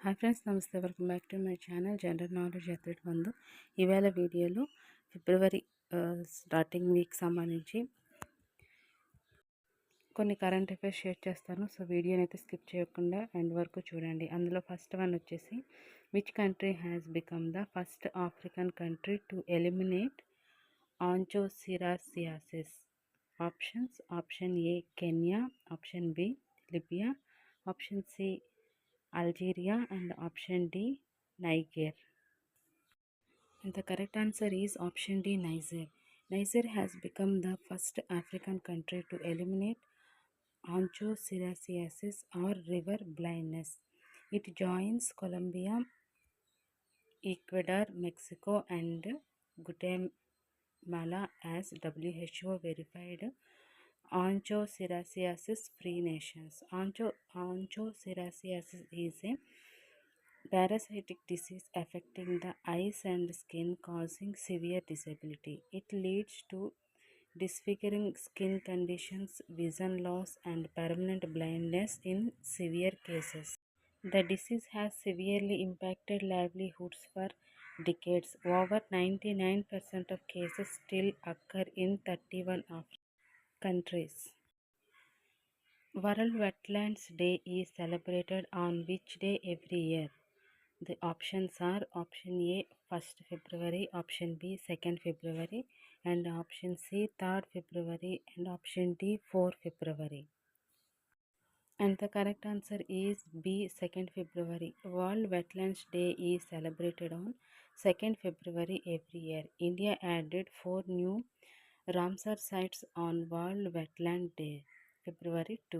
Hi friends, namaste. Welcome back to my channel general knowledge athlete Bandhu. ఈవేళ వీడియోలో February starting week సంబంధించి కొన్ని current affairs share చేస్తాను. So వీడియోని అయితే స్కిప్ చేయకుండా ఎండ్ వరకు చూడండి. అందులో ఫస్ట్ వన్ వచ్చేసి, which country has become the first African country to eliminate onchocerciasis? Options: option A Kenya, option B Libya, option C Algeria, and option D Niger. And the correct answer is option D Niger. Niger has become the first African country to eliminate onchocerciasis or river blindness. It joins Colombia, Ecuador, Mexico, and Guatemala as WHO verified onchocerciasis free nations. Onchocerciasis is a parasitic disease affecting the eyes and skin, causing severe disability. It leads to disfiguring skin conditions, vision loss, and permanent blindness in severe cases. The disease has severely impacted livelihoods for decades. Over 99% of cases still occur in 31 countries. World Wetlands Day is celebrated on which day every year? The options are option A 1st February, option B 2nd February, and option C 3rd February, and option D 4th February. And the correct answer is B 2nd February. World Wetlands Day is celebrated on 2nd February every year. India added 4 new Ramsar sites on World Wetland Day, February 2.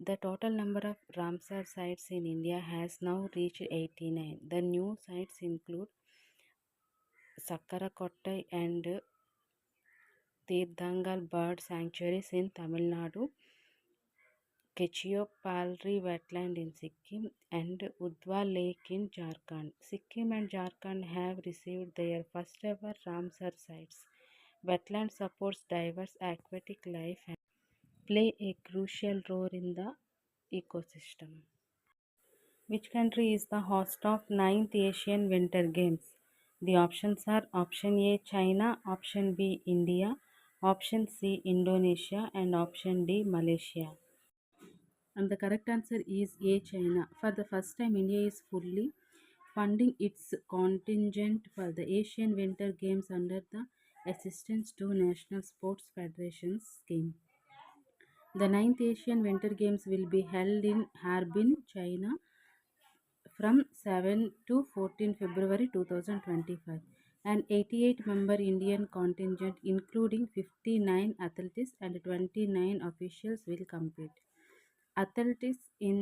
The total number of Ramsar sites in India has now reached 89. The new sites include Sakkarakottai and Tirthangal bird sanctuaries in Tamil Nadu, Kechiyopalri wetland in Sikkim, and Udwa Lake in Jharkhand. Sikkim and Jharkhand have received their first ever Ramsar sites. Wetland supports diverse aquatic life and play a crucial role in the ecosystem. Which country is the host of 9th Asian Winter Games? The options are option A China, option B India, option C Indonesia, and option D Malaysia. And the correct answer is A China. For the first time, India is fully funding its contingent for the Asian Winter Games under the Assistance to National Sports Federations scheme. The 9th Asian Winter Games will be held in Harbin, China from 7 to 14 February 2025. An 88-member Indian contingent including 59 athletes and 29 officials will compete. Athletes in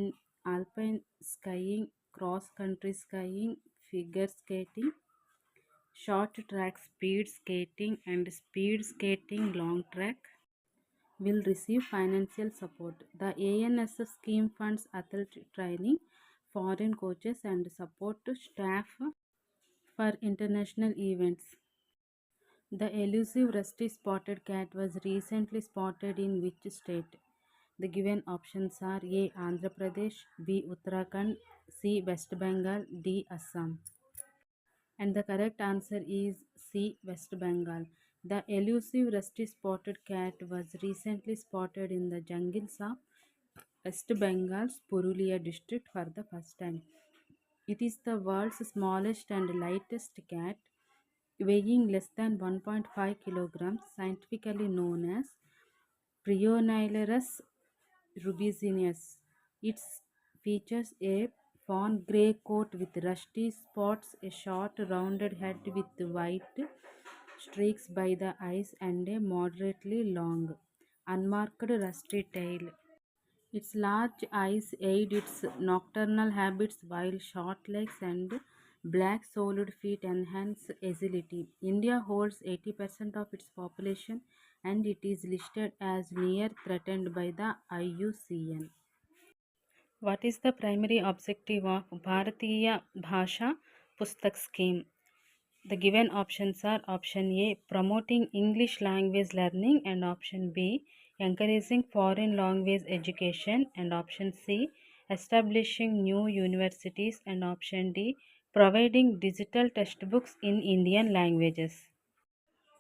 alpine skiing, cross-country skiing, figure skating, short track speed skating, and speed skating long track will receive financial support. The ANSS scheme funds athlete training, foreign coaches, and support staff for international events. The elusive rusty spotted cat was recently spotted in which state? The given options are A Andhra Pradesh, B Uttarakhand, C West Bengal, D Assam. And the correct answer is C West Bengal. The elusive rusty spotted cat was recently spotted in the jungles of West Bengal's Purulia district for the first time. It is the world's smallest and lightest cat, weighing less than 1.5 kilograms, scientifically known as Prionilurus rubicinus. It features a fawn grey coat with rusty spots, a short rounded head with white streaks by the eyes, and a moderately long, unmarked rusty tail. Its large eyes aid its nocturnal habits, while short legs and black-soled feet enhance agility. India holds 80% of its population, and it is listed as near threatened by the IUCN. What is the primary objective of Bharatiya Bhasha Pustak scheme? The given options are option A promoting English language learning, and option B encouraging foreign language education, and option C establishing new universities, and option D, providing digital textbooks in Indian languages.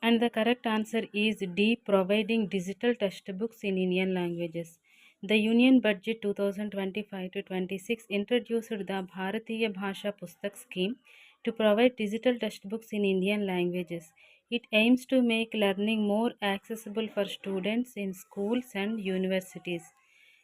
And the correct answer is D, providing digital textbooks in Indian languages. The Union Budget 2025 to 26 introduced the Bharatiya Bhasha Pustak scheme to provide digital textbooks in Indian languages. It aims to make learning more accessible for students in schools and universities.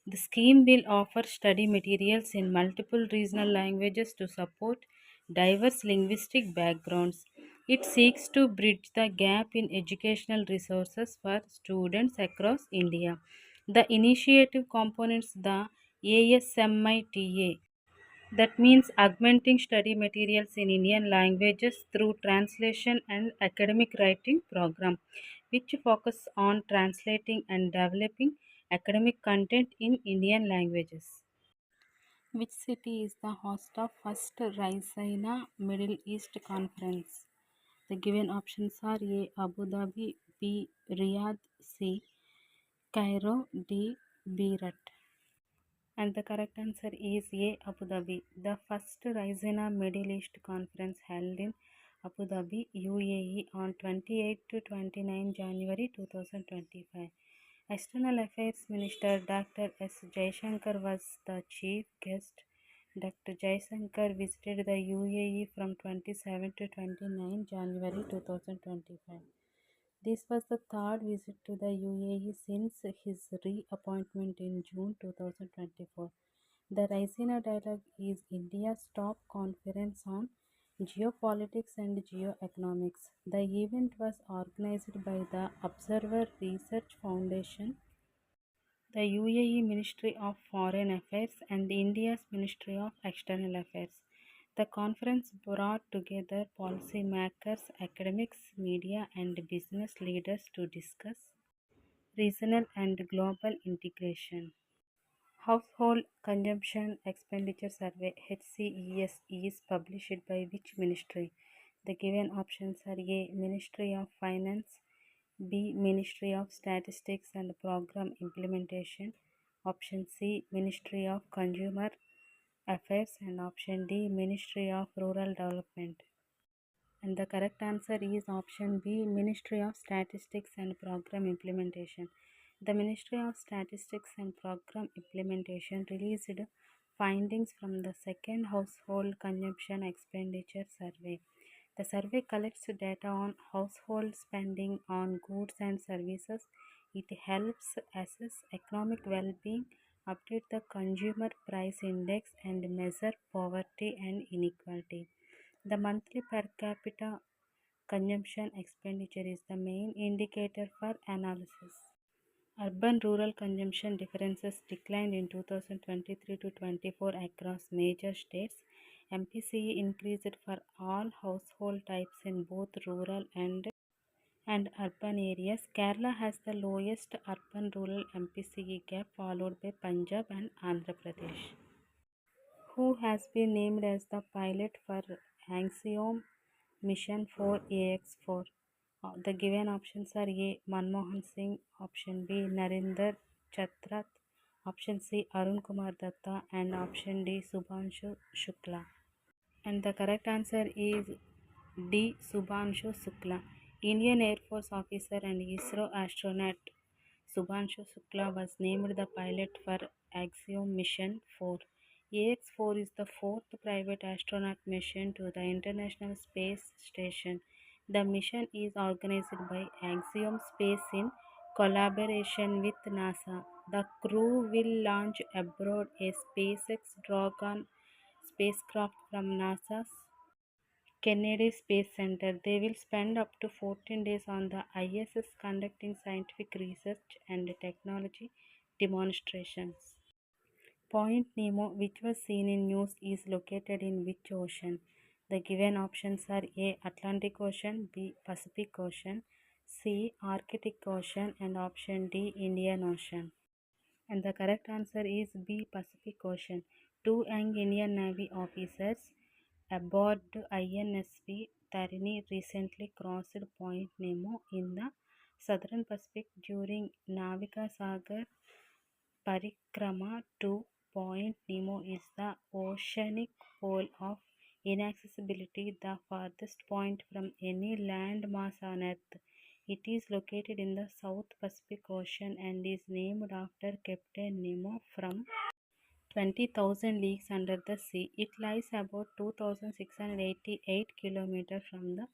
The scheme will offer study materials in multiple regional languages to support diverse linguistic backgrounds. It seeks to bridge the gap in educational resources for students across India. The initiative components the ASMITA, that means augmenting study materials in Indian languages through translation and academic writing program, which focus on translating and developing academic content in Indian languages. Which city is the host of first Raisina Middle East Conference? The given options are A. Abu Dhabi, B. Riyadh, C. Cairo, D. Beirut. And the correct answer is A. Abu Dhabi. The first Raisina Middle East Conference held in Abu Dhabi, UAE on 28 to 29 January 2025. External Affairs Minister Dr. S. Jaishankar was the chief guest. Dr. Jaishankar visited the UAE from 27 to 29 January 2025. This was the third visit to the UAE since his reappointment in June 2024. The Raisina Dialogue is India's top conference on geopolitics and geoeconomics. The event was organized by the Observer Research Foundation, the UAE Ministry of Foreign Affairs, and India's Ministry of External Affairs. The conference brought together policymakers, academics, media, and business leaders to discuss regional and global integration. Household Consumption Expenditure Survey (HCES) is published by which ministry? The given options are A. Ministry of Finance, B. Ministry of Statistics and Program Implementation, option C. Ministry of Consumer Affairs, and option D. Ministry of Rural Development. And the correct answer is option B, Ministry of Statistics and Program Implementation. The Ministry of Statistics and Program Implementation released findings from the second Household Consumption Expenditure Survey. The survey collects data on household spending on goods and services. It helps assess economic well-being, update the Consumer Price Index, and measure poverty and inequality. The monthly per capita consumption expenditure is the main indicator for analysis. Urban rural consumption differences declined in 2023 to 24 across major states. MPCE increased for all household types in both rural and urban areas. Kerala has the lowest urban rural MPCE gap, followed by Punjab and Andhra Pradesh. Who has been named as the pilot for Axiom Mission for AX4? The given options are A. Manmohan Singh, option B. Narendra Chatrat, option C. Arun Kumar Datta, and option D. Subhanshu Shukla. And the correct answer is D. Subhanshu Shukla. Indian Air Force officer and ISRO astronaut Subhanshu Shukla was named the pilot for Axiom Mission 4. AX4 is the fourth private astronaut mission to the International Space Station. The mission is organized by Axiom Space in collaboration with NASA. The crew will launch aboard a SpaceX Dragon spacecraft from NASA's Kennedy Space Center. They will spend up to 14 days on the ISS conducting scientific research and technology demonstrations. Point Nemo, which was seen in news, is located in which ocean? The given options are A. Atlantic Ocean, B. Pacific Ocean, C. Arctic Ocean, and option D. Indian Ocean. And the correct answer is B. Pacific Ocean. Two young Indian Navy officers aboard INSV Tarini recently crossed Point Nemo in the southern Pacific during Navika Sagar Parikrama 2 Point Nemo is the oceanic pole of inaccessibility, the farthest point from any land mass on Earth. It is located in the South Pacific Ocean and is named after Captain Nemo from 20,000 Leagues Under the Sea. It lies about 2,688 km from the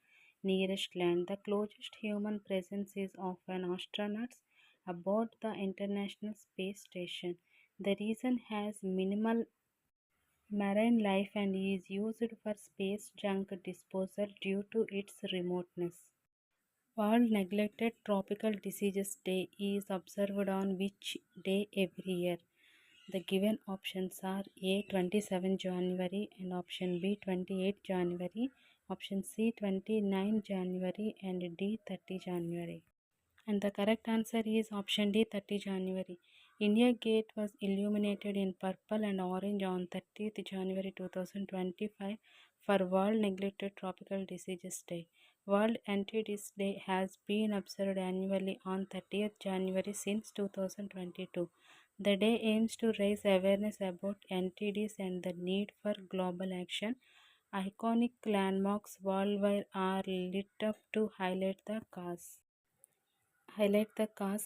nearest land. The closest human presence is of an astronaut aboard the International Space Station. The region has minimal marine life and is used for space junk disposal due to its remoteness. World Neglected Tropical Diseases Day is observed on which day every year? The given options are A 27 January and option B 28 January, option C 29 January and D 30 January. And the correct answer is option D 30 January. India Gate was illuminated in purple and orange on 30th January 2025 for World Neglected Tropical Diseases Day. World Anti-Disease Day has been observed annually on 30th January since 2022. The day aims to raise awareness about anti-disease and the need for global action. Iconic landmarks worldwide are lit up to highlight the cause.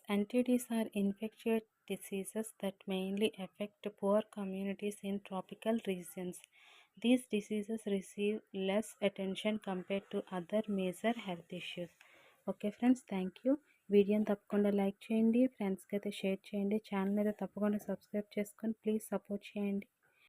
Antides are infectious diseases that mainly affect poor communities in tropical regions. These diseases receive less attention compared to other major health issues. Okay friends, thank you. వీడియోని తప్పకుండా like చేయండి, ఫ్రెండ్స్కి అయితే share చేయండి, channel అయితే తప్పకుండా subscribe చేసుకొని please support చేయండి.